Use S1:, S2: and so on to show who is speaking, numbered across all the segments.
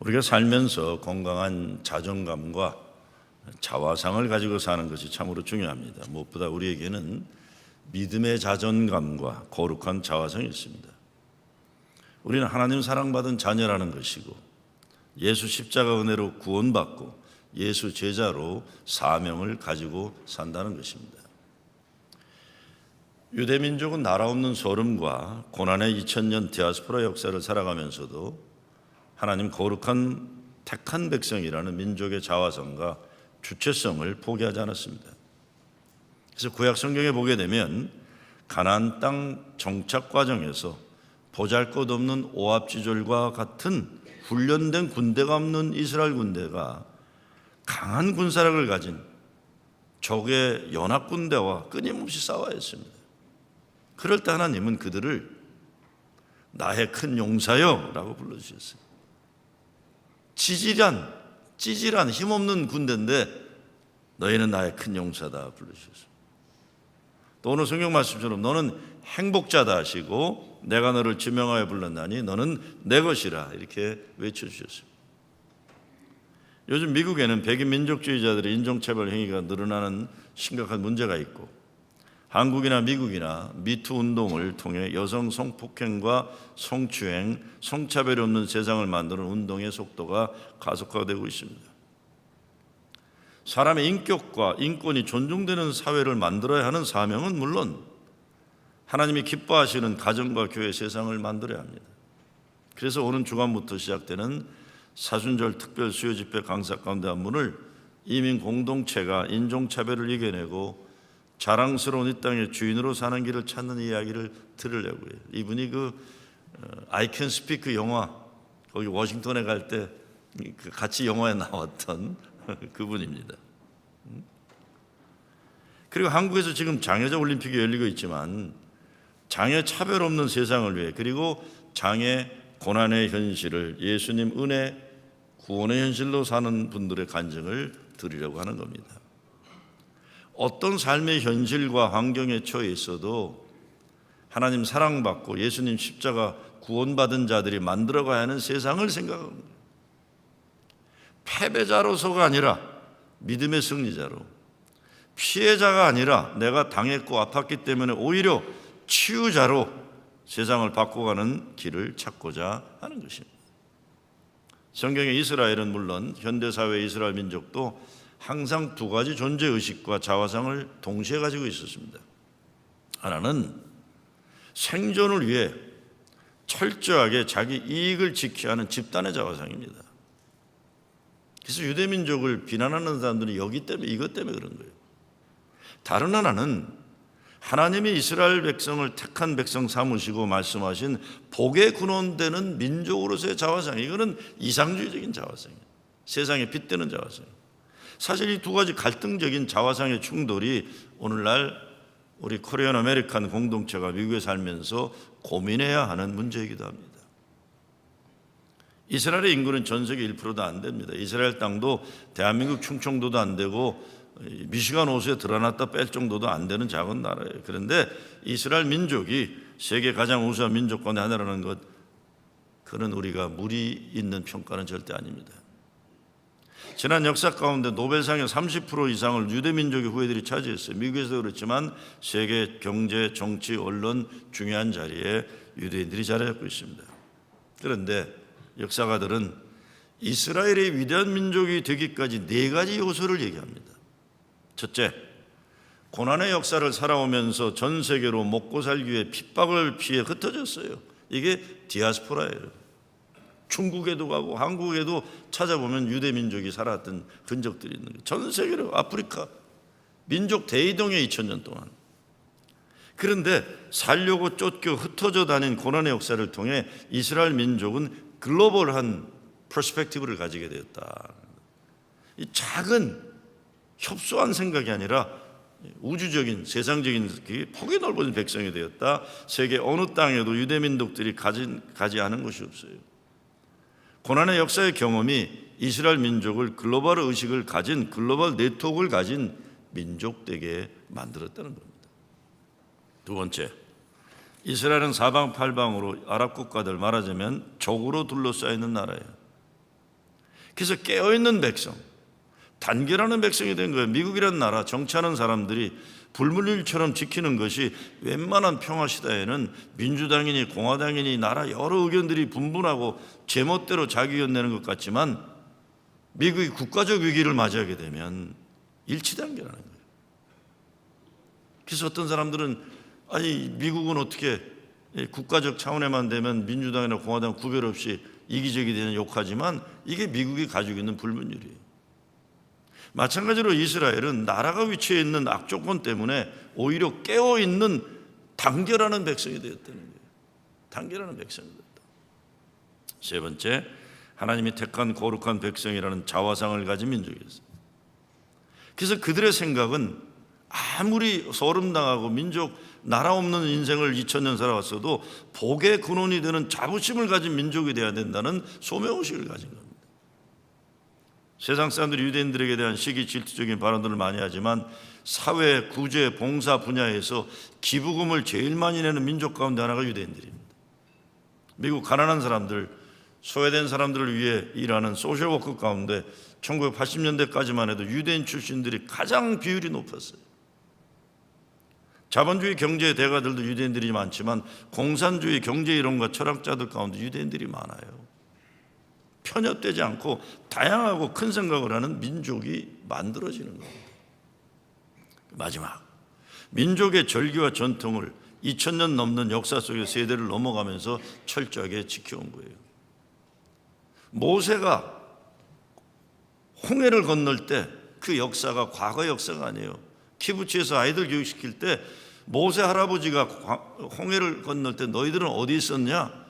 S1: 우리가 살면서 건강한 자존감과 자화상을 가지고 사는 것이 참으로 중요합니다. 무엇보다 우리에게는 믿음의 자존감과 거룩한 자화상이 있습니다. 우리는 하나님 사랑받은 자녀라는 것이고 예수 십자가 은혜로 구원받고 예수 제자로 사명을 가지고 산다는 것입니다. 유대민족은 나라 없는 소름과 고난의 2000년 디아스포라 역사를 살아가면서도 하나님 거룩한 택한 백성이라는 민족의 자화성과 주체성을 포기하지 않았습니다. 그래서 구약 성경에 보게 되면 가나안 땅 정착 과정에서 보잘것없는 오합지졸과 같은 훈련된 군대가 없는 이스라엘 군대가 강한 군사력을 가진 적의 연합군대와 끊임없이 싸워야 했습니다. 그럴 때 하나님은 그들을 나의 큰 용사여 라고 불러주셨어요. 찌질한 힘없는 군대인데 너희는 나의 큰 용사다 불러주셨어요. 또 오늘 성경 말씀처럼 너는 행복자다 하시고 내가 너를 지명하여 불렀나니 너는 내 것이라 이렇게 외쳐주셨습니다. 요즘 미국에는 백인 민족주의자들의 인종차별 행위가 늘어나는 심각한 문제가 있고 한국이나 미국이나 미투 운동을 통해 여성 성폭행과 성추행, 성차별이 없는 세상을 만드는 운동의 속도가 가속화되고 있습니다. 사람의 인격과 인권이 존중되는 사회를 만들어야 하는 사명은 물론 하나님이 기뻐하시는 가정과 교회 세상을 만들어야 합니다. 그래서 오는 주간부터 시작되는 사순절 특별 수요집회 강사 가운데 한 분을 이민 공동체가 인종차별을 이겨내고 자랑스러운 이 땅의 주인으로 사는 길을 찾는 이야기를 들으려고 해요. 이분이 I Can Speak 영화 거기 워싱턴에 갈 때 같이 영화에 나왔던 그분입니다. 그리고 한국에서 지금 장애자 올림픽이 열리고 있지만 장애 차별 없는 세상을 위해 그리고 장애 고난의 현실을 예수님 은혜 구원의 현실로 사는 분들의 간증을 들으려고 하는 겁니다. 어떤 삶의 현실과 환경에 처해 있어도 하나님 사랑받고 예수님 십자가 구원받은 자들이 만들어가야 하는 세상을 생각합니다. 패배자로서가 아니라 믿음의 승리자로, 피해자가 아니라 내가 당했고 아팠기 때문에 오히려 치유자로 세상을 바꿔가는 길을 찾고자 하는 것입니다. 성경의 이스라엘은 물론 현대사회의 이스라엘 민족도 항상 두 가지 존재의식과 자화상을 동시에 가지고 있었습니다. 하나는 생존을 위해 철저하게 자기 이익을 지켜야 하는 집단의 자화상입니다. 그래서 유대민족을 비난하는 사람들은 이것 때문에 그런 거예요. 다른 하나는 하나님이 이스라엘 백성을 택한 백성 삼으시고 말씀하신 복의 근원되는 민족으로서의 자화상, 이거는 이상주의적인 자화상이에요. 세상에 빗대는 자화상이에요. 사실 이 두 가지 갈등적인 자화상의 충돌이 오늘날 우리 코리안 아메리칸 공동체가 미국에 살면서 고민해야 하는 문제이기도 합니다. 이스라엘의 인구는 전 세계 1%도 안 됩니다. 이스라엘 땅도 대한민국 충청도도 안 되고 미시간 호수에 드러났다 뺄 정도도 안 되는 작은 나라예요. 그런데 이스라엘 민족이 세계 가장 우수한 민족 가운데 하나라는 것, 그런 우리가 무리 있는 평가는 절대 아닙니다. 지난 역사 가운데 노벨상의 30% 이상을 유대민족의 후예들이 차지했어요. 미국에서도 그렇지만 세계 경제, 정치, 언론 중요한 자리에 유대인들이 자리 잡고 있습니다. 그런데 역사가들은 이스라엘의 위대한 민족이 되기까지 네 가지 요소를 얘기합니다. 첫째, 고난의 역사를 살아오면서 전 세계로 먹고 살기 위해 핍박을 피해 흩어졌어요. 이게 디아스포라예요. 중국에도 가고 한국에도 찾아보면 유대민족이 살았던 흔적들이 있는 거예요. 전 세계로 아프리카 민족 대이동에 2000년 동안. 그런데 살려고 쫓겨 흩어져 다닌 고난의 역사를 통해 이스라엘 민족은 글로벌한 퍼스펙티브를 가지게 되었다. 이 작은 협소한 생각이 아니라 우주적인 세상적인 폭이 넓어진 백성이 되었다. 세계 어느 땅에도 유대민족들이 가지 않은 것이 없어요. 고난의 역사의 경험이 이스라엘 민족을 글로벌 의식을 가진 글로벌 네트워크를 가진 민족 되게 만들었다는 겁니다. 두 번째, 이스라엘은 사방팔방으로 아랍 국가들 말하자면 적으로 둘러싸여 있는 나라예요. 그래서 깨어있는 백성, 단결하는 백성이 된 거예요. 미국이라는 나라 정치하는 사람들이 불물일처럼 지키는 것이 웬만한 평화 시대에는 민주당이니 공화당이니 나라 여러 의견들이 분분하고 제멋대로 자기 의견 내는 것 같지만 미국이 국가적 위기를 맞이하게 되면 일치단결하는 거예요. 그래서 어떤 사람들은 아니 미국은 어떻게 국가적 차원에만 되면 민주당이나 공화당 구별 없이 이기적이 되는 욕하지만 이게 미국이 가지고 있는 불문율이에요. 마찬가지로 이스라엘은 나라가 위치해 있는 악조건 때문에 오히려 깨어있는 단결하는 백성이 되었다는 거예요. 단결하는 백성이 되었다. 세 번째, 하나님이 택한 거룩한 백성이라는 자화상을 가진 민족이었어요. 그래서 그들의 생각은 아무리 소름당하고 민족 나라 없는 인생을 2000년 살아왔어도 복의 근원이 되는 자부심을 가진 민족이 되어야 된다는 소명의식을 가진 겁니다. 세상 사람들이 유대인들에게 대한 시기 질투적인 발언들을 많이 하지만 사회, 구제, 봉사 분야에서 기부금을 제일 많이 내는 민족 가운데 하나가 유대인들입니다. 미국 가난한 사람들, 소외된 사람들을 위해 일하는 소셜워크 가운데 1980년대까지만 해도 유대인 출신들이 가장 비율이 높았어요. 자본주의 경제의 대가들도 유대인들이 많지만 공산주의 경제 이론가 철학자들 가운데 유대인들이 많아요. 편협되지 않고 다양하고 큰 생각을 하는 민족이 만들어지는 겁니다. 마지막, 민족의 절기와 전통을 2000년 넘는 역사 속의 세대를 넘어가면서 철저하게 지켜온 거예요. 모세가 홍해를 건널 때 그 역사가 과거 역사가 아니에요. 키부츠에서 아이들 교육시킬 때 모세 할아버지가 홍해를 건널 때 너희들은 어디 있었냐?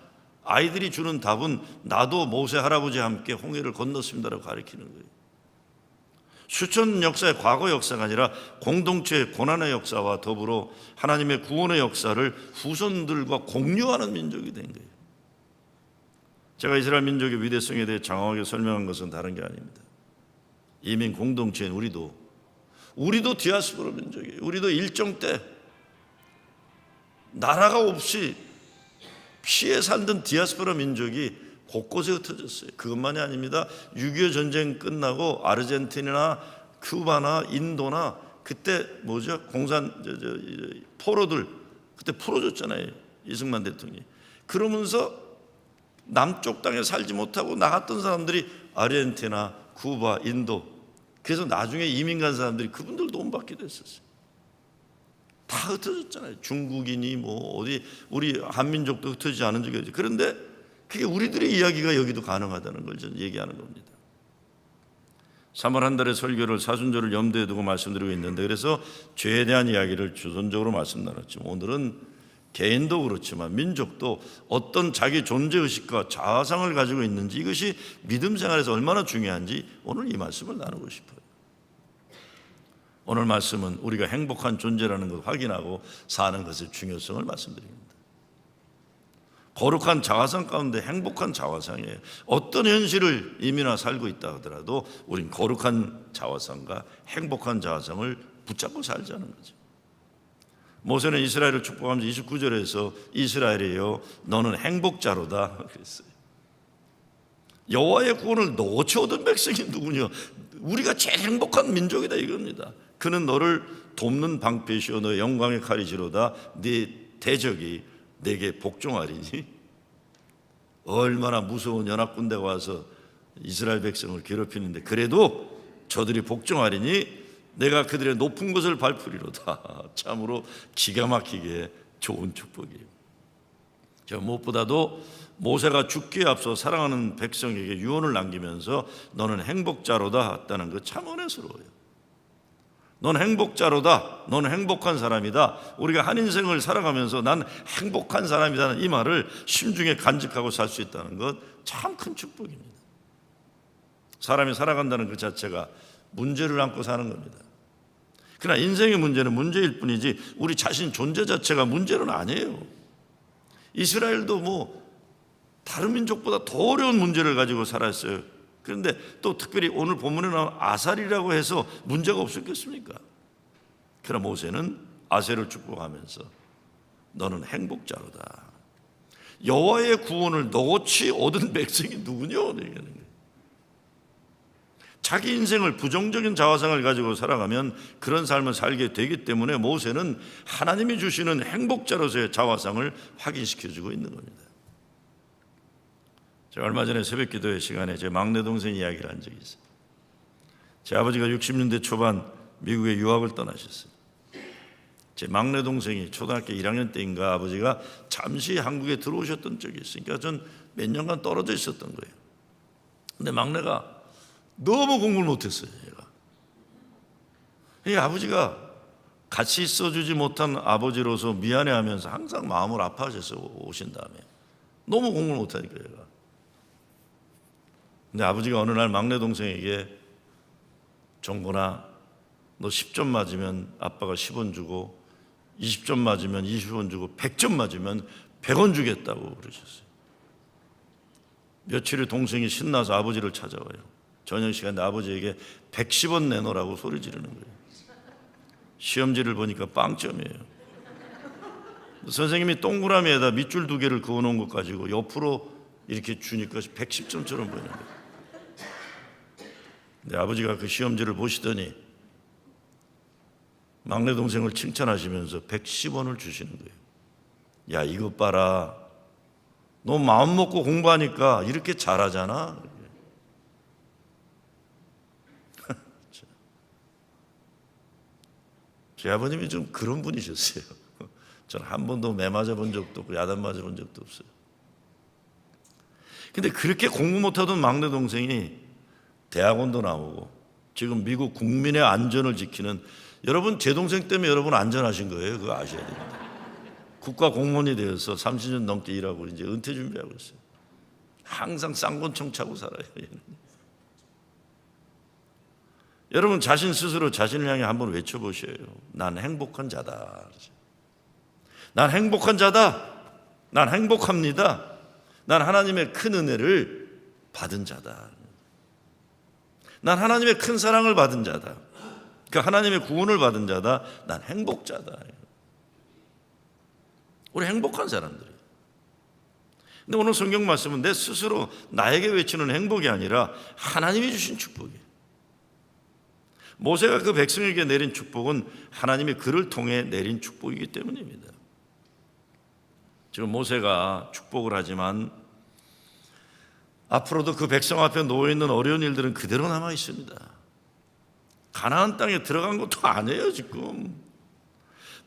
S1: 아이들이 주는 답은 나도 모세 할아버지와 함께 홍해를 건넜습니다라고 가르치는 거예요. 수천 역사의 과거 역사가 아니라 공동체의 고난의 역사와 더불어 하나님의 구원의 역사를 후손들과 공유하는 민족이 된 거예요. 제가 이스라엘 민족의 위대성에 대해 장황하게 설명한 것은 다른 게 아닙니다. 이민 공동체인 우리도 디아스포라 민족이에요. 우리도 일정 때 나라가 없이 피해 살던 디아스포라 민족이 곳곳에 흩어졌어요. 그것만이 아닙니다. 6.25 전쟁 끝나고 아르헨티나나 쿠바나 인도나 그때 포로들 그때 풀어줬잖아요. 이승만 대통령이. 그러면서 남쪽 땅에 살지 못하고 나갔던 사람들이 아르헨티나, 쿠바, 인도. 그래서 나중에 이민 간 사람들이 그분들 도움받게 됐었어요. 다 흩어졌잖아요. 중국인이 어디 우리 한민족도 흩어지지 않은 적이 없죠. 그런데 그게 우리들의 이야기가 여기도 가능하다는 걸 저는 얘기하는 겁니다. 3월 한 달의 설교를 사순절을 염두에 두고 말씀드리고 있는데 그래서 죄에 대한 이야기를 주선적으로 말씀 나눴지만 오늘은 개인도 그렇지만 민족도 어떤 자기 존재의식과 자아상을 가지고 있는지 이것이 믿음 생활에서 얼마나 중요한지 오늘 이 말씀을 나누고 싶어요. 오늘 말씀은 우리가 행복한 존재라는 것을 확인하고 사는 것의 중요성을 말씀드립니다. 거룩한 자화상 가운데 행복한 자화상이에요. 어떤 현실을 이민아 살고 있다 하더라도 우린 거룩한 자화상과 행복한 자화상을 붙잡고 살자는 거죠. 모세는 이스라엘을 축복하면서 29절에서 이스라엘이여 너는 행복자로다 그랬어요. 여호와의 구원을 너치 얻은 백성이 누구냐? 우리가 제일 행복한 민족이다 이겁니다. 그는 너를 돕는 방패시오 너의 영광의 칼이시로다 네 대적이 내게 복종하리니. 얼마나 무서운 연합군대가 와서 이스라엘 백성을 괴롭히는데 그래도 저들이 복종하리니 내가 그들의 높은 곳을 밟으리로다. 참으로 기가 막히게 좋은 축복이에요. 저 무엇보다도 모세가 죽기에 앞서 사랑하는 백성에게 유언을 남기면서 너는 행복자로다 했다는 거 참 은혜스러워요. 넌 행복자로다. 넌 행복한 사람이다. 우리가 한 인생을 살아가면서 난 행복한 사람이라는 이 말을 심중에 간직하고 살 수 있다는 것 참 큰 축복입니다. 사람이 살아간다는 그 자체가 문제를 안고 사는 겁니다. 그러나 인생의 문제는 문제일 뿐이지 우리 자신 존재 자체가 문제는 아니에요. 이스라엘도 다른 민족보다 더 어려운 문제를 가지고 살았어요. 그런데 또 특별히 오늘 본문에 나온 아살이라고 해서 문제가 없었겠습니까? 그러나 모세는 아셀을 축복하면서 너는 행복자로다. 여호와의 구원을 너치 얻은 백성이 누구냐? 얘기하는 거예요. 자기 인생을 부정적인 자화상을 가지고 살아가면 그런 삶을 살게 되기 때문에 모세는 하나님이 주시는 행복자로서의 자화상을 확인시켜주고 있는 겁니다. 제가 얼마 전에 새벽 기도회 시간에 제 막내 동생 이야기를 한 적이 있어요. 제 아버지가 60년대 초반 미국에 유학을 떠나셨어요. 제 막내 동생이 초등학교 1학년 때인가 아버지가 잠시 한국에 들어오셨던 적이 있으니까 전 몇 년간 떨어져 있었던 거예요. 근데 막내가 너무 공부를 못했어요. 얘가. 아버지가 같이 있어주지 못한 아버지로서 미안해하면서 항상 마음을 아파하셨어요. 오신 다음에 너무 공부를 못하니까 얘가. 근데 아버지가 어느 날 막내 동생에게 정곤아, 너 10점 맞으면 아빠가 10원 주고 20점 맞으면 20원 주고 100점 맞으면 100원 주겠다고 그러셨어요. 며칠 후 동생이 신나서 아버지를 찾아와요. 저녁 시간에 아버지에게 110원 내놓으라고 소리 지르는 거예요. 시험지를 보니까 빵점이에요. 선생님이 동그라미에다 밑줄 2개를 그어놓은 것 가지고 옆으로 이렇게 주니까 110점처럼 보이는 거예요. 근데 아버지가 그 시험지를 보시더니 막내 동생을 칭찬하시면서 110원을 주시는 거예요. 야, 이것 봐라. 너 마음 먹고 공부하니까 이렇게 잘하잖아. 제 아버님이 좀 그런 분이셨어요. 저는 한 번도 매 맞아 본 적도 없고 야단 맞아 본 적도 없어요. 근데 그렇게 공부 못하던 막내 동생이 대학원도 나오고 지금 미국 국민의 안전을 지키는, 여러분 제 동생 때문에 여러분 안전하신 거예요. 그거 아셔야 됩니다. 국가 공무원이 되어서 30년 넘게 일하고 이제 은퇴 준비하고 있어요. 항상 쌍권총 차고 살아요. 얘는. 여러분 자신 스스로 자신을 향해 한번 외쳐보셔요. 난 행복한 자다. 난 행복한 자다. 난 행복합니다. 난 하나님의 큰 은혜를 받은 자다. 난 하나님의 큰 사랑을 받은 자다. 그 하나님의 구원을 받은 자다. 난 행복자다. 우리 행복한 사람들이에요. 근데 오늘 성경 말씀은 내 스스로 나에게 외치는 행복이 아니라 하나님이 주신 축복이에요. 모세가 그 백성에게 내린 축복은 하나님이 그를 통해 내린 축복이기 때문입니다. 지금 모세가 축복을 하지만 앞으로도 그 백성 앞에 놓여있는 어려운 일들은 그대로 남아 있습니다. 가나안 땅에 들어간 것도 아니에요. 지금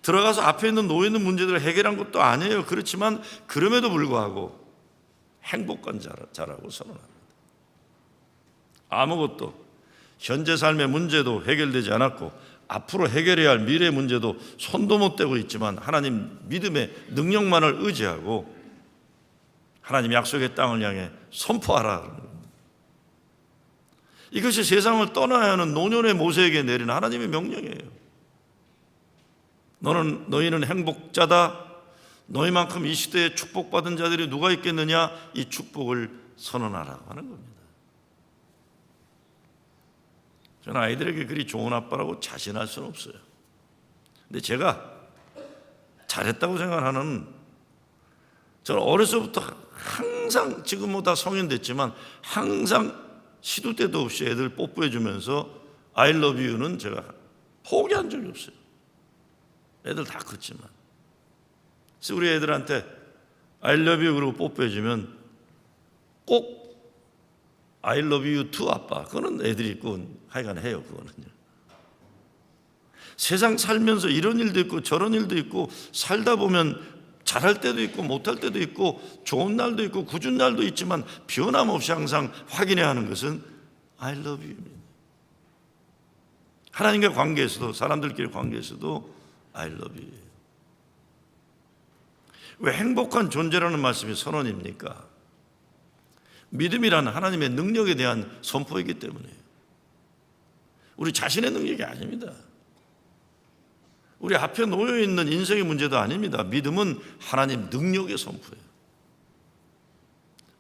S1: 들어가서 앞에 있는 놓여있는 문제들을 해결한 것도 아니에요. 그렇지만 그럼에도 불구하고 행복한 자라고 선언합니다. 아무것도 현재 삶의 문제도 해결되지 않았고 앞으로 해결해야 할 미래 문제도 손도 못 대고 있지만 하나님 믿음의 능력만을 의지하고 하나님 약속의 땅을 향해 선포하라. 이것이 세상을 떠나야 하는 노년의 모세에게 내린 하나님의 명령이에요. 너희는 행복자다. 너희만큼 이 시대에 축복받은 자들이 누가 있겠느냐. 이 축복을 선언하라고 하는 겁니다. 저는 아이들에게 그리 좋은 아빠라고 자신할 수는 없어요. 근데 제가 잘했다고 생각하는, 저는 어려서부터 항상, 지금 뭐 다 성인 됐지만 항상 시도 때도 없이 애들 뽀뽀해 주면서 I love you는 제가 포기한 적이 없어요. 애들 다 컸지만. 그래서 우리 애들한테 I love you 그러고 뽀뽀해 주면 꼭 I love you too 아빠. 그거는 애들이 있고 하여간 해요. 그거는요. 세상 살면서 이런 일도 있고 저런 일도 있고 살다 보면 잘할 때도 있고 못할 때도 있고 좋은 날도 있고 굳은 날도 있지만 변함없이 항상 확인해야 하는 것은 I love you입니다. 하나님과 관계에서도 사람들끼리 관계에서도 I love you. 왜 행복한 존재라는 말씀이 선언입니까? 믿음이라는 하나님의 능력에 대한 선포이기 때문에 우리 자신의 능력이 아닙니다. 우리 앞에 놓여있는 인생의 문제도 아닙니다. 믿음은 하나님 능력의 선포예요.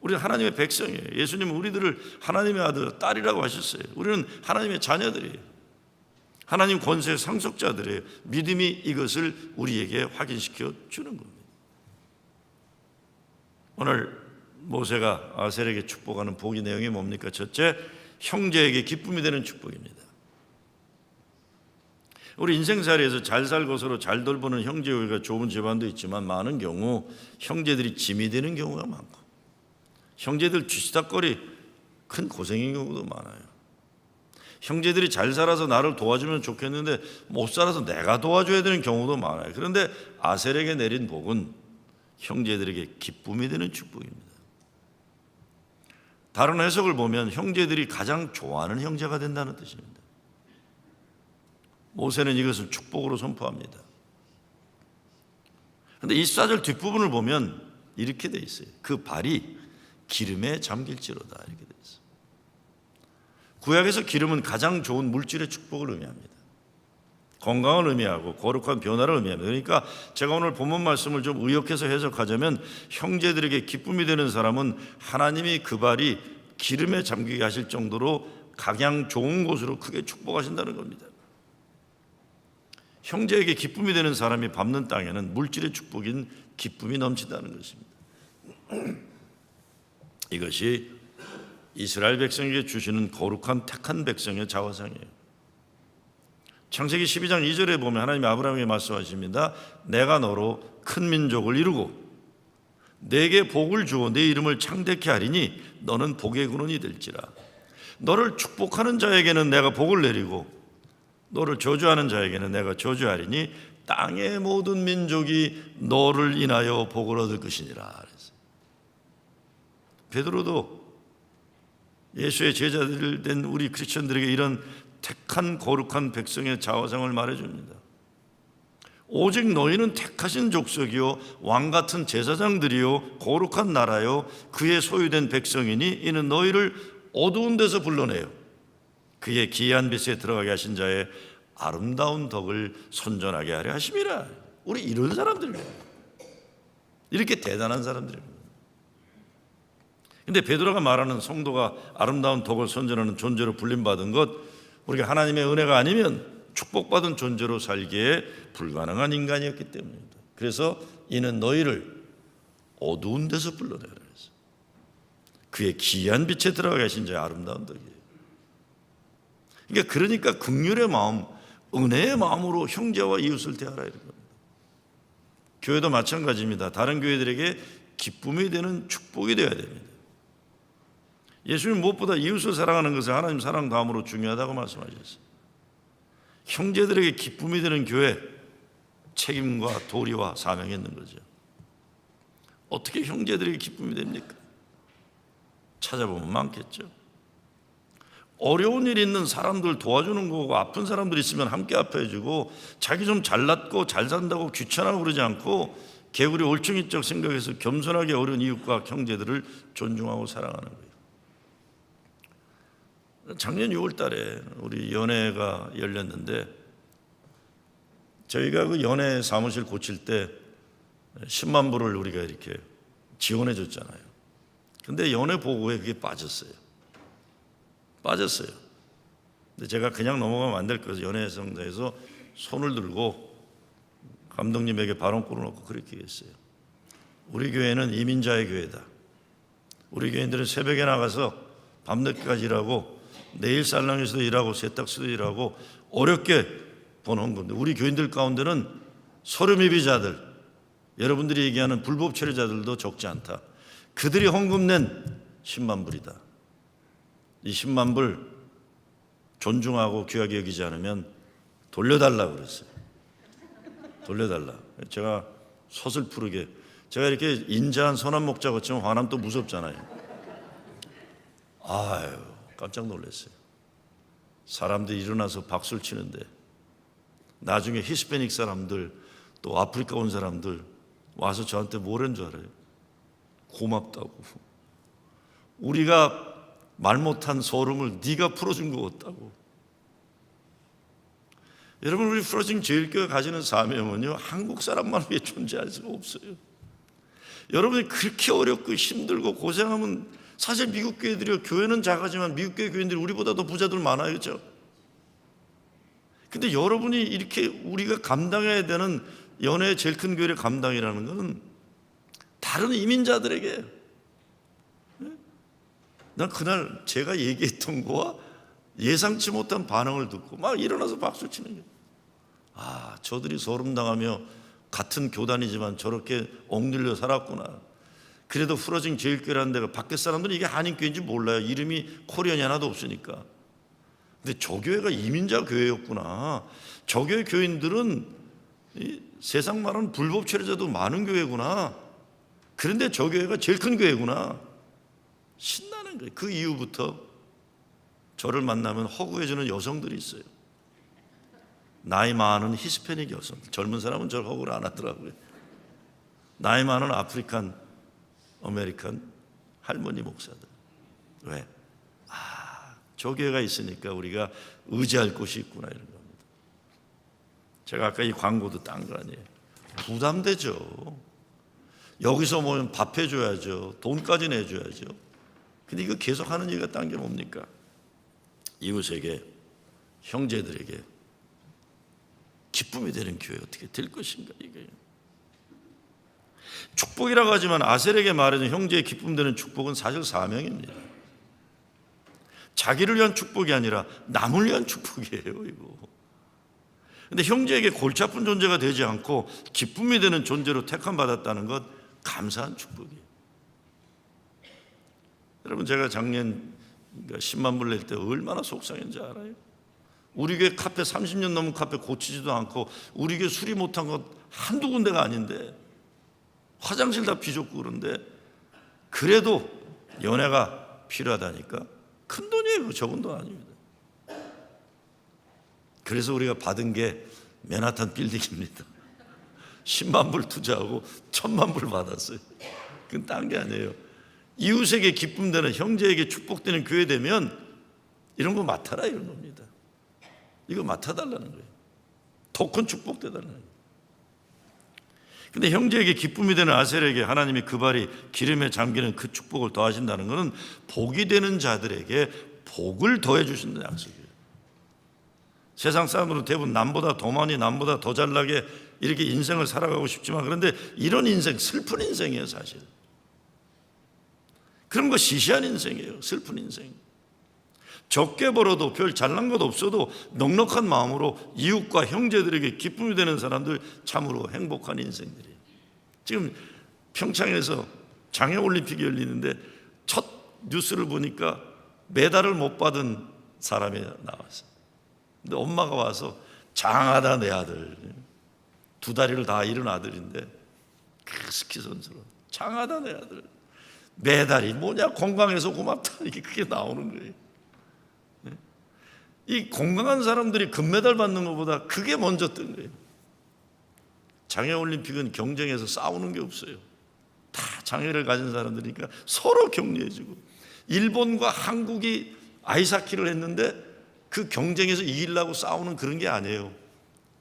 S1: 우리는 하나님의 백성이에요. 예수님은 우리들을 하나님의 아들, 딸이라고 하셨어요. 우리는 하나님의 자녀들이에요. 하나님 권세의 상속자들이에요. 믿음이 이것을 우리에게 확인시켜 주는 겁니다. 오늘 모세가 아셀에게 축복하는 복의 내용이 뭡니까? 첫째, 형제에게 기쁨이 되는 축복입니다. 우리 인생살이에서 잘 살고 서로 잘 돌보는 형제가 좋은 집안도 있지만 많은 경우 형제들이 짐이 되는 경우가 많고 형제들 쥐치다거리 큰 고생인 경우도 많아요. 형제들이 잘 살아서 나를 도와주면 좋겠는데 못 살아서 내가 도와줘야 되는 경우도 많아요. 그런데 아셀에게 내린 복은 형제들에게 기쁨이 되는 축복입니다. 다른 해석을 보면 형제들이 가장 좋아하는 형제가 된다는 뜻입니다. 모세는 이것을 축복으로 선포합니다. 그런데 24절 뒷부분을 보면 이렇게 돼 있어요. 그 발이 기름에 잠길지로다 이렇게 돼 있어요. 구약에서 기름은 가장 좋은 물질의 축복을 의미합니다. 건강을 의미하고 거룩한 변화를 의미합니다. 그러니까 제가 오늘 본문 말씀을 좀 의역해서 해석하자면 형제들에게 기쁨이 되는 사람은 하나님이 그 발이 기름에 잠기게 하실 정도로 각양 좋은 곳으로 크게 축복하신다는 겁니다. 형제에게 기쁨이 되는 사람이 밟는 땅에는 물질의 축복인 기쁨이 넘친다는 것입니다. 이것이 이스라엘 백성에게 주시는 거룩한 택한 백성의 자화상이에요. 창세기 12장 2절에 보면 하나님이 아브라함에게 말씀하십니다. 내가 너로 큰 민족을 이루고 내게 복을 주어 내 이름을 창대케 하리니 너는 복의 근원이 될지라. 너를 축복하는 자에게는 내가 복을 내리고 너를 저주하는 자에게는 내가 저주하리니 땅의 모든 민족이 너를 인하여 복을 얻을 것이니라. 베드로도 예수의 제자들 된 우리 크리스천들에게 이런 택한 거룩한 백성의 자화상을 말해줍니다. 오직 너희는 택하신 족속이요 왕같은 제사장들이요 거룩한 나라요 그의 소유된 백성이니 이는 너희를 어두운 데서 불러내요 그의 기이한 빛에 들어가게 하신 자의 아름다운 덕을 선전하게 하려 하심이라. 우리 이런 사람들이에요. 이렇게 대단한 사람들입니다. 근데 베드로가 말하는 성도가 아름다운 덕을 선전하는 존재로 불림받은 것, 우리가 하나님의 은혜가 아니면 축복받은 존재로 살기에 불가능한 인간이었기 때문입니다. 그래서 이는 너희를 어두운 데서 불러내라. 그의 기이한 빛에 들어가 계신 자의 아름다운 덕이에요. 그러니까 긍휼의 마음, 은혜의 마음으로 형제와 이웃을 대하라 이런 겁니다. 교회도 마찬가지입니다. 다른 교회들에게 기쁨이 되는 축복이 되어야 됩니다. 예수님 무엇보다 이웃을 사랑하는 것을 하나님 사랑 다음으로 중요하다고 말씀하셨어요. 형제들에게 기쁨이 되는 교회, 책임과 도리와 사명이 있는 거죠. 어떻게 형제들에게 기쁨이 됩니까? 찾아보면 많겠죠. 어려운 일이 있는 사람들 도와주는 거고 아픈 사람들 있으면 함께 아파해주고 자기 좀 잘났고 잘 산다고 귀찮아하고 그러지 않고 개구리 올챙이적 생각해서 겸손하게 어려운 이웃과 형제들을 존중하고 사랑하는 거예요. 작년 6월 달에 우리 연회가 열렸는데 저희가 그 연회 사무실 고칠 때 10만 불을 우리가 이렇게 지원해 줬잖아요. 근데 연회 보고에 그게 빠졌어요. 근데 제가 그냥 넘어가면 안 될 거여서 연회 성당에서 손을 들고 감독님에게 발언권을 놓고 그렇게 했어요. 우리 교회는 이민자의 교회다. 우리 교인들은 새벽에 나가서 밤늦게까지 일하고 내일 살랑에서도 일하고 세탁소도 일하고 어렵게 버는 건데 우리 교인들 가운데는 소름이비자들, 여러분들이 얘기하는 불법 체류자들도 적지 않다. 그들이 헌금 낸 10만 불이다. 이 10만 불 존중하고 귀하게 여기지 않으면 돌려달라고 그랬어요. 돌려달라. 제가 서슬프르게, 제가 이렇게 인자한 선한 목자 같지만 화나면 또 무섭잖아요. 아유, 깜짝 놀랐어요. 사람들이 일어나서 박수를 치는데 나중에 히스패닉 사람들 또 아프리카 온 사람들 와서 저한테 뭐라는 줄 알아요? 고맙다고. 우리가 말 못한 소름을 네가 풀어준 것 같다고. 여러분, 우리 프로징 제일교회 가지는 사명은요, 한국 사람만 위해 존재할 수가 없어요. 여러분이 그렇게 어렵고 힘들고 고생하면 사실 미국 교회들이요, 교회는 작아지만 미국 교회 교인들이 우리보다 더 부자들 많아요, 그렇죠? 근데 여러분이 이렇게 우리가 감당해야 되는 연회의 제일 큰 교회의 감당이라는 것은 다른 이민자들에게 난 그날 제가 얘기했던 거와 예상치 못한 반응을 듣고 막 일어나서 박수 치는 거예요. 아, 저들이 소름당하며 같은 교단이지만 저렇게 옥눌려 살았구나. 그래도 후러진 제일교회라는 데가 밖에 사람들은 이게 한인교회인지 몰라요. 이름이 코리안이 하나도 없으니까. 근데 저 교회가 이민자 교회였구나. 저 교회 교인들은 세상 말하는 불법 체류자도 많은 교회구나. 그런데 저 교회가 제일 큰 교회구나. 신나는 거예요. 그 이후부터 저를 만나면 허구해주는 여성들이 있어요. 나이 많은 히스패닉 여성. 젊은 사람은 저를 허구를 안 하더라고요. 나이 많은 아프리칸 아메리칸 할머니 목사들. 왜? 저 교회가 있으니까 우리가 의지할 곳이 있구나, 이런 겁니다. 제가 아까 이 광고도 딴 거 아니에요. 부담되죠. 여기서 모이면 밥 해줘야죠. 돈까지 내줘야죠. 근데 이거 계속 하는 얘기가 딴 게 뭡니까? 이웃에게, 형제들에게 기쁨이 되는 교회 어떻게 될 것인가, 이거예요. 축복이라고 하지만 아셀에게 말해준 형제의 기쁨 되는 축복은 사실 사명입니다. 자기를 위한 축복이 아니라 남을 위한 축복이에요, 이거. 근데 형제에게 골치 아픈 존재가 되지 않고 기쁨이 되는 존재로 택함받았다는 것, 감사한 축복이에요. 여러분, 제가 작년 10만 불 낼 때 얼마나 속상했는지 알아요? 우리 교회 카페 30년 넘은 카페 고치지도 않고 우리 교회 수리 못한 것 한두 군데가 아닌데, 화장실 다 비좁고 그런데 그래도 연애가 필요하다니까 큰 돈이에요. 적은 돈 아닙니다. 그래서 우리가 받은 게 맨하탄 빌딩입니다. 10만 불 투자하고 1000만 불 받았어요. 그건 딴 게 아니에요. 이웃에게 기쁨 되는, 형제에게 축복되는 교회 되면 이런 거 맡아라, 이런 겁니다. 이거 맡아달라는 거예요. 더 큰 축복 되달라는 거예요. 근데 형제에게 기쁨이 되는 아셀에게 하나님이 그 발이 기름에 잠기는 그 축복을 더하신다는 것은 복이 되는 자들에게 복을 더해 주신다는 약속이에요. 세상 사람들은 대부분 남보다 더 많이, 남보다 더 잘나게 이렇게 인생을 살아가고 싶지만, 그런데 이런 인생 슬픈 인생이에요, 사실. 그런 거 시시한 인생이에요. 슬픈 인생. 적게 벌어도 별 잘난 것 없어도 넉넉한 마음으로 이웃과 형제들에게 기쁨이 되는 사람들, 참으로 행복한 인생들이에요. 지금 평창에서 장애올림픽이 열리는데 첫 뉴스를 보니까 메달을 못 받은 사람이 나왔어요. 근데 엄마가 와서, 장하다 내 아들, 두 다리를 다 잃은 아들인데 그 스키 선수로, 장하다 내 아들, 메달이 뭐냐, 건강해서 고맙다, 이게 그게 나오는 거예요. 이 건강한 사람들이 금메달 받는 것보다 그게 먼저 뜬 거예요. 장애올림픽은 경쟁에서 싸우는 게 없어요. 다 장애를 가진 사람들이니까 서로 격려해주고, 일본과 한국이 아이스하키를 했는데 그 경쟁에서 이기려고 싸우는 그런 게 아니에요.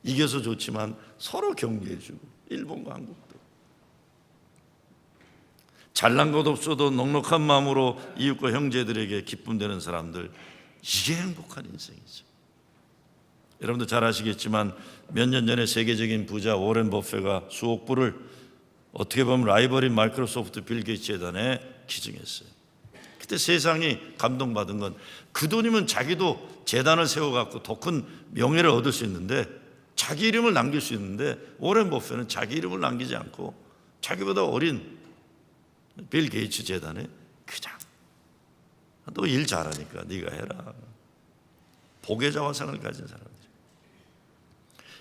S1: 이겨서 좋지만 서로 격려해주고, 일본과 한국도. 잘난 것 없어도 넉넉한 마음으로 이웃과 형제들에게 기쁨 되는 사람들, 이게 행복한 인생이죠. 여러분도 잘 아시겠지만 몇 년 전에 세계적인 부자 워렌 버핏가 수억 불을 어떻게 보면 라이벌인 마이크로소프트 빌 게이츠 재단에 기증했어요. 그때 세상이 감동받은 건, 그 돈이면 자기도 재단을 세워갖고 더 큰 명예를 얻을 수 있는데, 자기 이름을 남길 수 있는데, 워렌 버핏은 자기 이름을 남기지 않고 자기보다 어린 빌 게이츠 재단에 그냥, 너 일 잘하니까 네가 해라. 복의 자화상을 가진 사람들.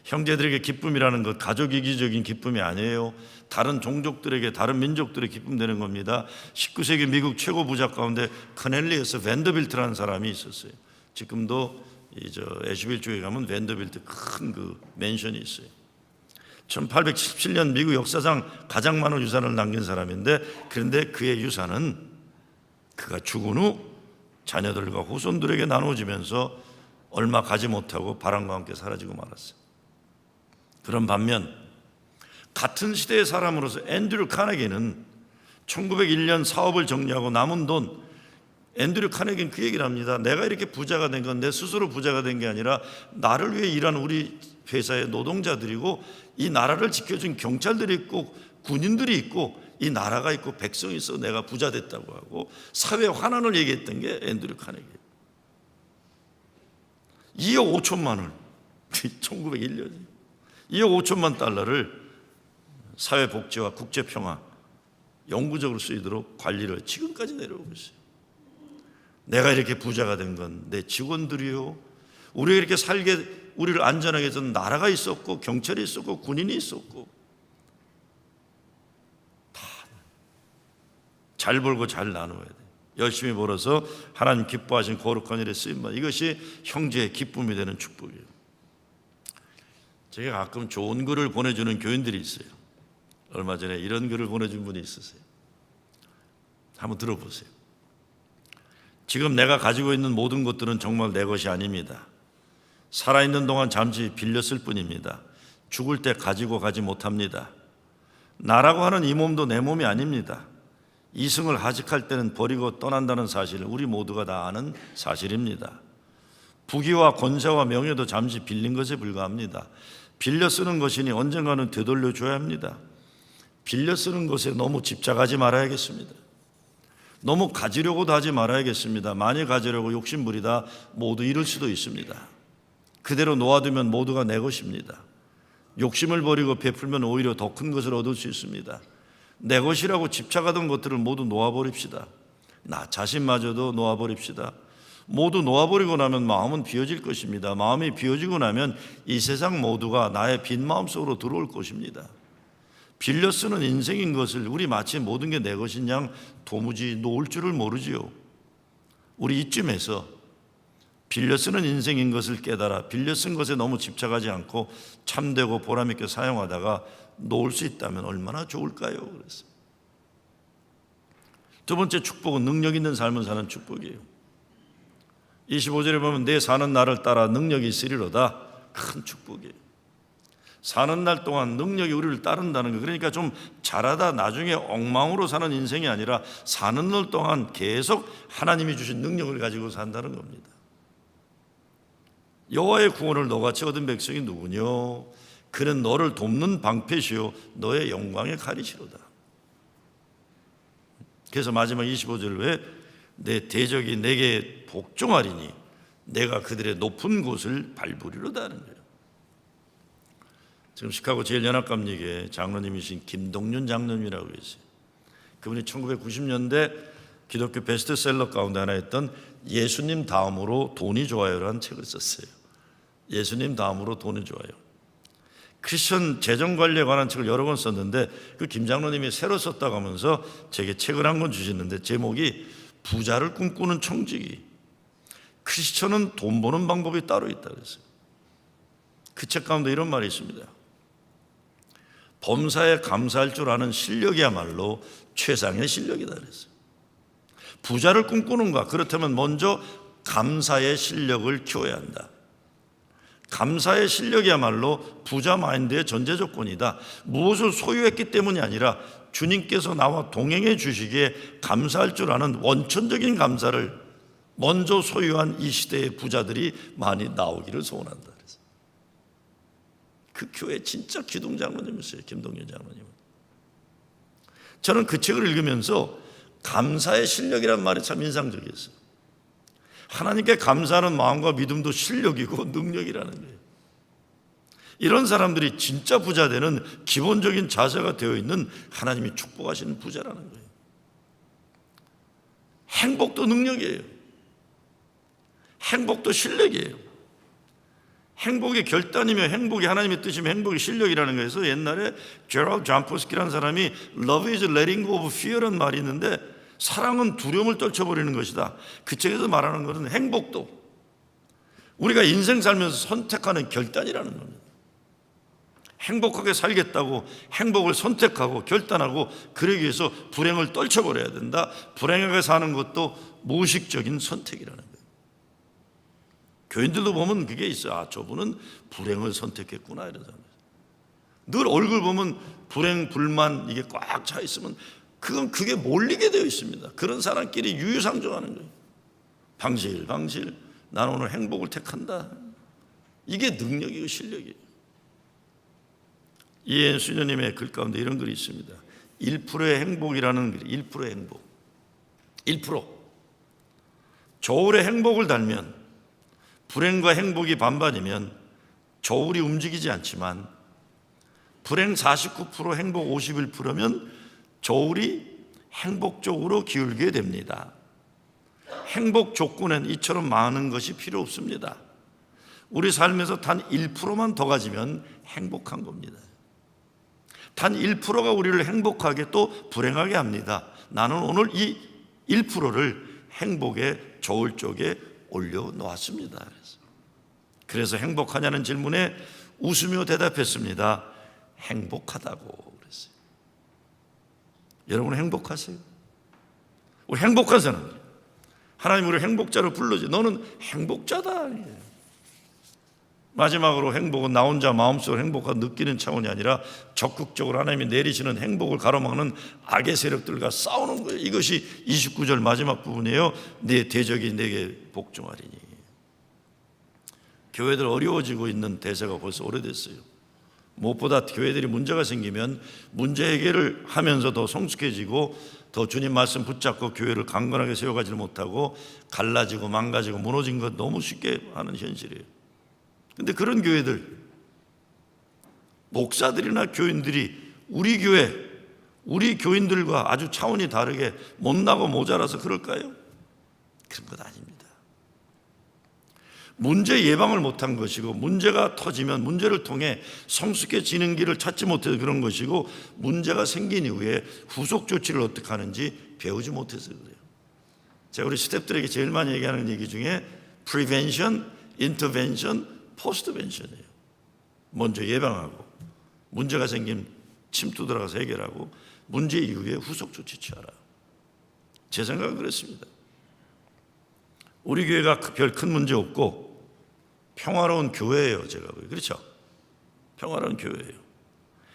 S1: 형제들에게 기쁨이라는 것, 가족 이기적인 기쁨이 아니에요. 다른 종족들에게, 다른 민족들의 기쁨 되는 겁니다. 19세기 미국 최고 부자 가운데 커넬리에서 밴더빌트라는 사람이 있었어요. 지금도 애쉬빌 쪽에 가면 밴더빌트 큰 그 맨션이 있어요. 1877년 미국 역사상 가장 많은 유산을 남긴 사람인데, 그런데 그의 유산은 그가 죽은 후 자녀들과 후손들에게 나눠지면서 얼마 가지 못하고 바람과 함께 사라지고 말았어요. 그런 반면 같은 시대의 사람으로서 앤드류 카네기는 1901년 사업을 정리하고 남은 돈, 앤드류 카네기는 그 얘기를 합니다. 내가 이렇게 부자가 된 건 내 스스로 부자가 된 게 아니라 나를 위해 일하는 우리 회사의 노동자들이고, 이 나라를 지켜준 경찰들이 있고 군인들이 있고, 이 나라가 있고 백성이 있어 내가 부자 됐다고 하고 사회 환원을 얘기했던 게 앤드류 카네기. 2억 5천만 원 1901년 2억 5천만 달러를 사회복지와 국제평화 영구적으로 쓰이도록 관리를 지금까지 내려오고 있어요. 내가 이렇게 부자가 된 건 내 직원들이요, 우리가 이렇게 살게 우리를 안전하게 해준 나라가 있었고 경찰이 있었고 군인이 있었고 다 잘 벌고 잘 나눠야 돼. 열심히 벌어서 하나님 기뻐하신 거룩한 일에 쓰임받, 이것이 형제의 기쁨이 되는 축복이에요. 제가 가끔 좋은 글을 보내주는 교인들이 있어요. 얼마 전에 이런 글을 보내준 분이 있으세요. 한번 들어보세요. 지금 내가 가지고 있는 모든 것들은 정말 내 것이 아닙니다. 살아있는 동안 잠시 빌렸을 뿐입니다. 죽을 때 가지고 가지 못합니다. 나라고 하는 이 몸도 내 몸이 아닙니다. 이승을 하직할 때는 버리고 떠난다는 사실을 우리 모두가 다 아는 사실입니다. 부귀와 권세와 명예도 잠시 빌린 것에 불과합니다. 빌려 쓰는 것이니 언젠가는 되돌려줘야 합니다. 빌려 쓰는 것에 너무 집착하지 말아야겠습니다. 너무 가지려고도 하지 말아야겠습니다. 많이 가지려고 욕심부리다 모두 잃을 수도 있습니다. 그대로 놓아두면 모두가 내 것입니다. 욕심을 버리고 베풀면 오히려 더 큰 것을 얻을 수 있습니다. 내 것이라고 집착하던 것들을 모두 놓아버립시다. 나 자신마저도 놓아버립시다. 모두 놓아버리고 나면 마음은 비워질 것입니다. 마음이 비워지고 나면 이 세상 모두가 나의 빈 마음 속으로 들어올 것입니다. 빌려 쓰는 인생인 것을 우리 마치 모든 게 내 것인 양 도무지 놓을 줄을 모르지요. 우리 이쯤에서 빌려 쓰는 인생인 것을 깨달아 빌려 쓴 것에 너무 집착하지 않고 참되고 보람있게 사용하다가 놓을 수 있다면 얼마나 좋을까요? 그랬어요. 두 번째 축복은 능력 있는 삶을 사는 축복이에요. 25절에 보면 내 사는 날을 따라 능력이 있으리로다. 큰 축복이에요. 사는 날 동안 능력이 우리를 따른다는 거, 그러니까 좀 잘하다 나중에 엉망으로 사는 인생이 아니라 사는 날 동안 계속 하나님이 주신 능력을 가지고 산다는 겁니다. 여호와의 구원을 너같이 얻은 백성이 누구뇨? 그는 너를 돕는 방패시요 너의 영광의 칼이시로다. 그래서 마지막 25절 왜 내 대적이 내게 복종하리니 내가 그들의 높은 곳을 밟으리로다 하는 거예요. 지금 시카고 제일연합감리교회 장로님이신 김동윤 장로님이라고 계세요. 그분이 1990년대 기독교 베스트셀러 가운데 하나였던 예수님 다음으로 돈이 좋아요라는 책을 썼어요. 예수님 다음으로 돈이 좋아요. 크리스천 재정관리에 관한 책을 여러 권 썼는데 그 김 장로님이 새로 썼다고 하면서 제게 책을 한 권 주시는데 제목이 부자를 꿈꾸는 청지기, 크리스천은 돈 버는 방법이 따로 있다 그랬어요. 그 책 가운데 이런 말이 있습니다. 범사에 감사할 줄 아는 실력이야말로 최상의 실력이다 그랬어요. 부자를 꿈꾸는가? 그렇다면 먼저 감사의 실력을 키워야 한다. 감사의 실력이야말로 부자 마인드의 전제 조건이다. 무엇을 소유했기 때문이 아니라 주님께서 나와 동행해 주시기에 감사할 줄 아는 원천적인 감사를 먼저 소유한 이 시대의 부자들이 많이 나오기를 소원한다. 그 교회 진짜 기둥 장로님이었어요. 김동윤 장로님은. 저는 그 책을 읽으면서 감사의 실력이란 말이 참 인상적이었어요. 하나님께 감사하는 마음과 믿음도 실력이고 능력이라는 거예요. 이런 사람들이 진짜 부자 되는 기본적인 자세가 되어 있는 하나님이 축복하시는 부자라는 거예요. 행복도 능력이에요. 행복도 실력이에요. 행복의 결단이며 행복이 하나님의 뜻이며 행복의 실력이라는 거에서 옛날에 제럴드 잠포스키라는 사람이 Love is letting go of fear라는 말이 있는데 사랑은 두려움을 떨쳐버리는 것이다. 그 책에서 말하는 것은 행복도 우리가 인생 살면서 선택하는 결단이라는 겁니다. 행복하게 살겠다고 행복을 선택하고 결단하고 그러기 위해서 불행을 떨쳐버려야 된다. 불행하게 사는 것도 무의식적인 선택이라는 거예요. 교인들도 보면 그게 있어요. 아, 저분은 불행을 선택했구나 이런 사람. 늘 얼굴 보면 불행, 불만 이게 꽉 차 있으면 그게 몰리게 되어 있습니다. 그런 사람끼리 유유상종하는 거예요. 방실 나는 오늘 행복을 택한다. 이게 능력이고 실력이에요. 이해인 수녀님의 글 가운데 이런 글이 있습니다. 1%의 행복이라는 1%의 행복. 1%. 저울에 행복을 달면 불행과 행복이 반반이면 저울이 움직이지 않지만 불행 49%, 행복 51%면 저울이 행복 쪽으로 기울게 됩니다. 행복 조건엔 이처럼 많은 것이 필요 없습니다. 우리 삶에서 단 1%만 더 가지면 행복한 겁니다. 단 1%가 우리를 행복하게 또 불행하게 합니다. 나는 오늘 이 1%를 행복의 저울 쪽에 올려놓았습니다. 그래서 행복하냐는 질문에 웃으며 대답했습니다. 행복하다고 그랬어요. 여러분 행복하세요? 우리 행복한 사람, 하나님 우리를 행복자로 불러줘. 너는 행복자다. 마지막으로 행복은 나 혼자 마음속으로 행복한 느끼는 차원이 아니라 적극적으로 하나님이 내리시는 행복을 가로막는 악의 세력들과 싸우는 거예요. 이것이 29절 마지막 부분이에요. 내 대적이 내게 복종하리니. 교회들 어려워지고 있는 대세가 벌써 오래됐어요. 무엇보다 교회들이 문제가 생기면 문제 해결을 하면서 더 성숙해지고 더 주님 말씀 붙잡고 교회를 강건하게 세워가지 못하고 갈라지고 망가지고 무너진 것 너무 쉽게 하는 현실이에요. 근데 그런 교회들, 목사들이나 교인들이 우리 교회, 우리 교인들과 아주 차원이 다르게 못나고 모자라서 그럴까요? 그런 것 아닙니다. 문제 예방을 못한 것이고 문제가 터지면 문제를 통해 성숙해지는 길을 찾지 못해서 그런 것이고 문제가 생긴 이후에 후속 조치를 어떻게 하는지 배우지 못해서 그래요. 제가 우리 스태프들에게 제일 많이 얘기하는 얘기 중에 prevention, intervention, 포스트벤션이에요. 먼저 예방하고 문제가 생긴 침투 들어가서 해결하고 문제 이후에 후속 조치 취하라. 제 생각은 그렇습니다. 우리 교회가 별 큰 문제 없고 평화로운 교회예요. 제가 그렇죠? 평화로운 교회예요.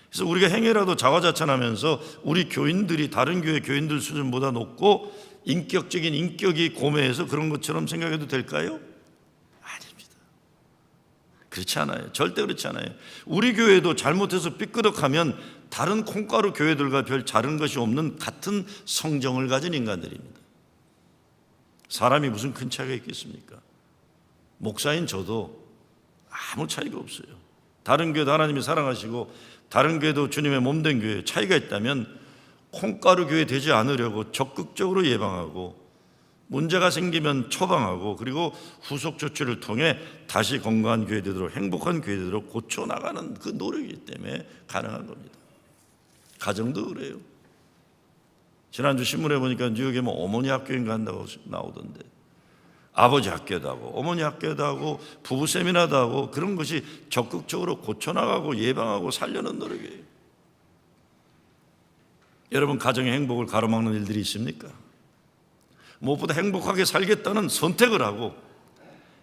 S1: 그래서 우리가 행여라도 자화자찬하면서 우리 교인들이 다른 교회 교인들 수준보다 높고 인격적인 인격이 고매해서 그런 것처럼 생각해도 될까요? 그렇지 않아요. 절대 그렇지 않아요. 우리 교회도 잘못해서 삐끄덕하면 다른 콩가루 교회들과 별 다른 것이 없는 같은 성정을 가진 인간들입니다. 사람이 무슨 큰 차이가 있겠습니까? 목사인 저도 아무 차이가 없어요. 다른 교회도 하나님이 사랑하시고 다른 교회도 주님의 몸된 교회 차이가 있다면 콩가루 교회 되지 않으려고 적극적으로 예방하고 문제가 생기면 처방하고 그리고 후속 조치를 통해 다시 건강한 교회 되도록 행복한 교회 되도록 고쳐나가는 그 노력이기 때문에 가능한 겁니다. 가정도 그래요. 지난주 신문에 보니까 뉴욕에 뭐 어머니 학교인가 한다고 나오던데 아버지 학교도 하고 어머니 학교도 하고 부부 세미나도 하고 그런 것이 적극적으로 고쳐나가고 예방하고 살려는 노력이에요. 여러분 가정의 행복을 가로막는 일들이 있습니까? 무엇보다 행복하게 살겠다는 선택을 하고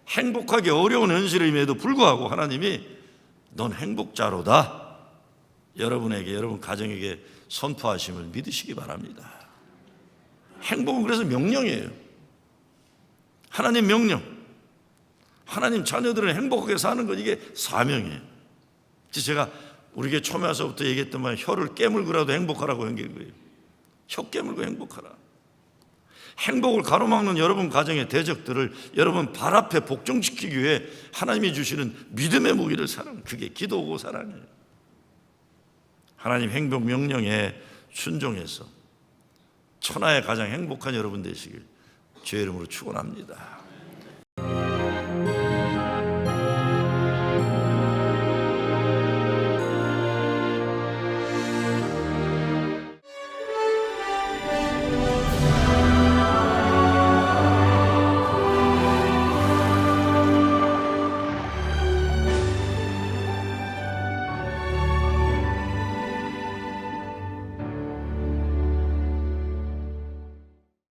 S1: 행복하기 어려운 현실임에도 불구하고 하나님이 넌 행복자로다 여러분에게 여러분 가정에게 선포하심을 믿으시기 바랍니다. 행복은 그래서 명령이에요. 하나님 명령. 하나님 자녀들은 행복하게 사는 것 이게 사명이에요. 제가 우리 교회 처음에 와서부터 얘기했던 말 혀를 깨물고라도 행복하라고 한 게 그거예요. 혀 깨물고 행복하라. 행복을 가로막는 여러분 가정의 대적들을 여러분 발 앞에 복종시키기 위해 하나님이 주시는 믿음의 무기를 사랑, 그게 기도고 사랑이에요. 하나님 행복 명령에 순종해서 천하의 가장 행복한 여러분 되시길 주의 이름으로 축원합니다.